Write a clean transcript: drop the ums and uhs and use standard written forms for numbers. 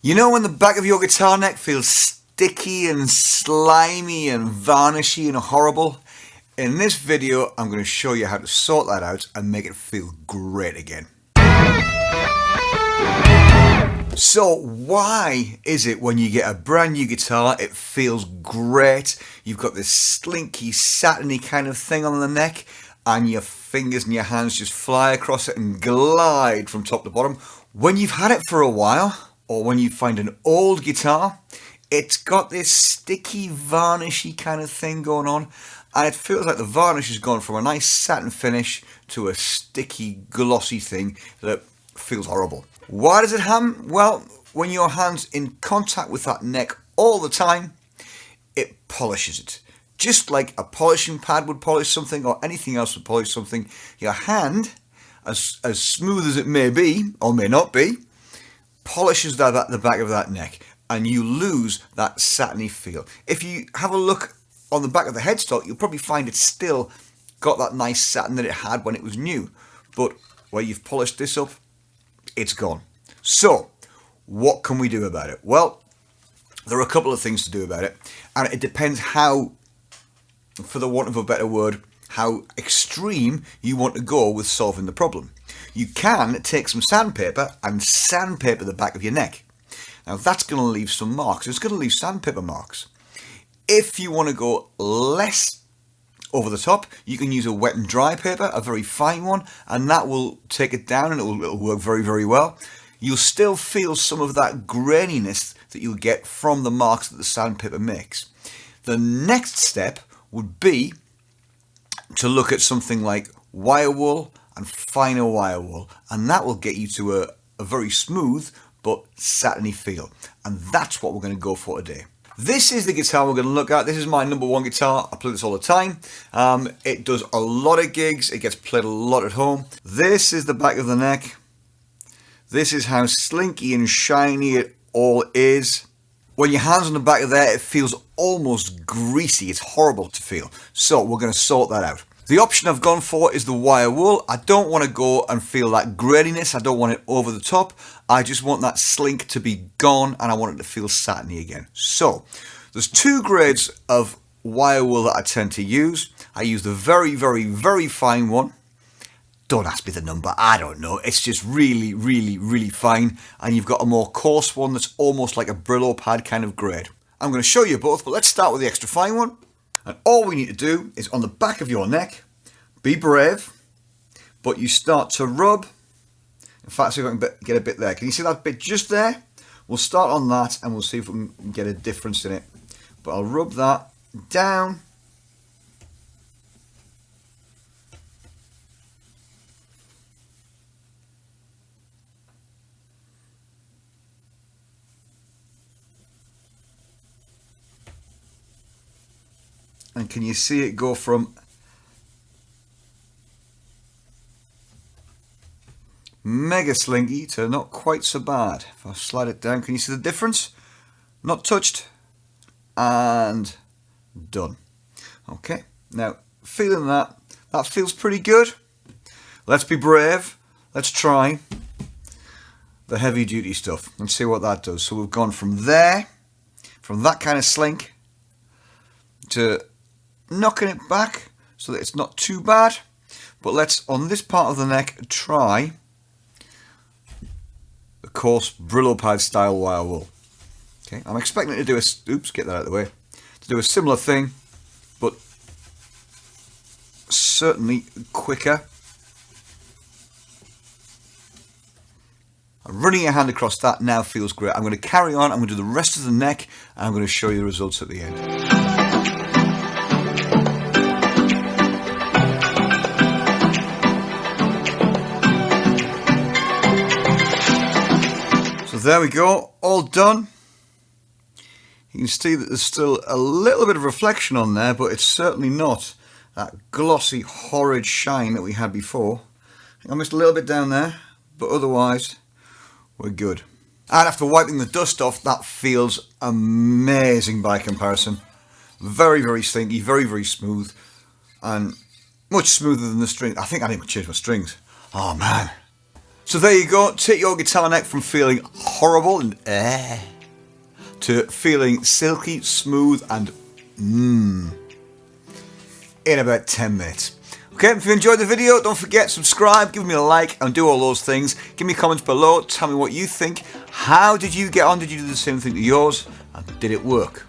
You know when the back of your guitar neck feels sticky and slimy and varnishy and horrible? In this video, I'm going to show you how to sort that out and make it feel great again. So why is it when you get a brand new guitar, it feels great? You've got this slinky, satiny kind of thing on the neck and your fingers and your hands just fly across it and glide from top to bottom. When you've had it for a while, or when you find an old guitar, it's got this sticky, varnishy kind of thing going on, and it feels like the varnish has gone from a nice satin finish to a sticky, glossy thing that feels horrible. Why does it happen? Well, when your hand's in contact with that neck all the time, it polishes it. Just like a polishing pad would polish something or anything else would polish something, your hand, as smooth as it may be, or may not be, polishes the back of that neck and you lose that satiny feel. If you have a look on the back of the headstock, you'll probably find it's still got that nice satin that it had when it was new, but where you've polished this up, it's gone. So what can we do about it? Well, there are a couple of things to do about it, and it depends how, for the want of a better word, how extreme you want to go with solving the problem. You can take some sandpaper and sandpaper the back of your neck. Now that's going to leave some marks. It's going to leave sandpaper marks. If you want to go less over the top, you can use a wet and dry paper, a very fine one, and that will take it down and it'll work very, very well. You'll still feel some of that graininess that you'll get from the marks that the sandpaper makes. The next step would be to look at something like wire wool and finer wire wool, and that will get you to a very smooth but satiny feel, and that's what we're going to go for today. This is the guitar we're going to look at. This is my number one guitar. I play this all the time. It does a lot of gigs. It gets played a lot at home. This is the back of the neck. This is how slinky and shiny it all is. When your hand's on the back of there, it feels almost greasy. It's horrible to feel. So we're going to sort that out. The option I've gone for is the wire wool. I don't want to go and feel that graininess. I don't want it over the top. I just want that slink to be gone and I want it to feel satiny again. So there's two grades of wire wool that I tend to use. I use the very, very, very fine one. Don't ask me the number, I don't know. It's just really, really, really fine. And you've got a more coarse one that's almost like a Brillo pad kind of grade. I'm going to show you both, but let's start with the extra fine one. And all we need to do is on the back of your neck, be brave, but you start to rub. In fact, see if I can get a bit there. Can you see that bit just there? We'll start on that and we'll see if we can get a difference in it. But I'll rub that down. And can you see it go from mega slinky to not quite so bad? If I slide it down, can you see the difference? Not touched and done. Okay, now feeling that feels pretty good. Let's be brave. Let's try the heavy duty stuff and see what that does. So we've gone from there, from that kind of slink, to knocking it back so that it's not too bad. But let's, on this part of the neck, try the coarse Brillo pad style wire wool. Okay, I'm expecting it to do a, oops, get that out of the way, to do a similar thing, but certainly quicker. Running your hand across that now feels great. I'm going to carry on, I'm going to do the rest of the neck, and I'm going to show you the results at the end. There we go, all done. You can see that there's still a little bit of reflection on there, but it's certainly not that glossy, horrid shine that we had before. I missed a little bit down there, but otherwise we're good. And after wiping the dust off, that feels amazing by comparison. Very, very slinky, very, very smooth, and much smoother than the string. I think I need to change my strings. Oh man. So there you go, take your guitar neck from feeling horrible and to feeling silky, smooth and in about 10 minutes. Okay, if you enjoyed the video, don't forget, subscribe, give me a like and do all those things. Give me comments below, tell me what you think. How did you get on? Did you do the same thing to yours? And did it work?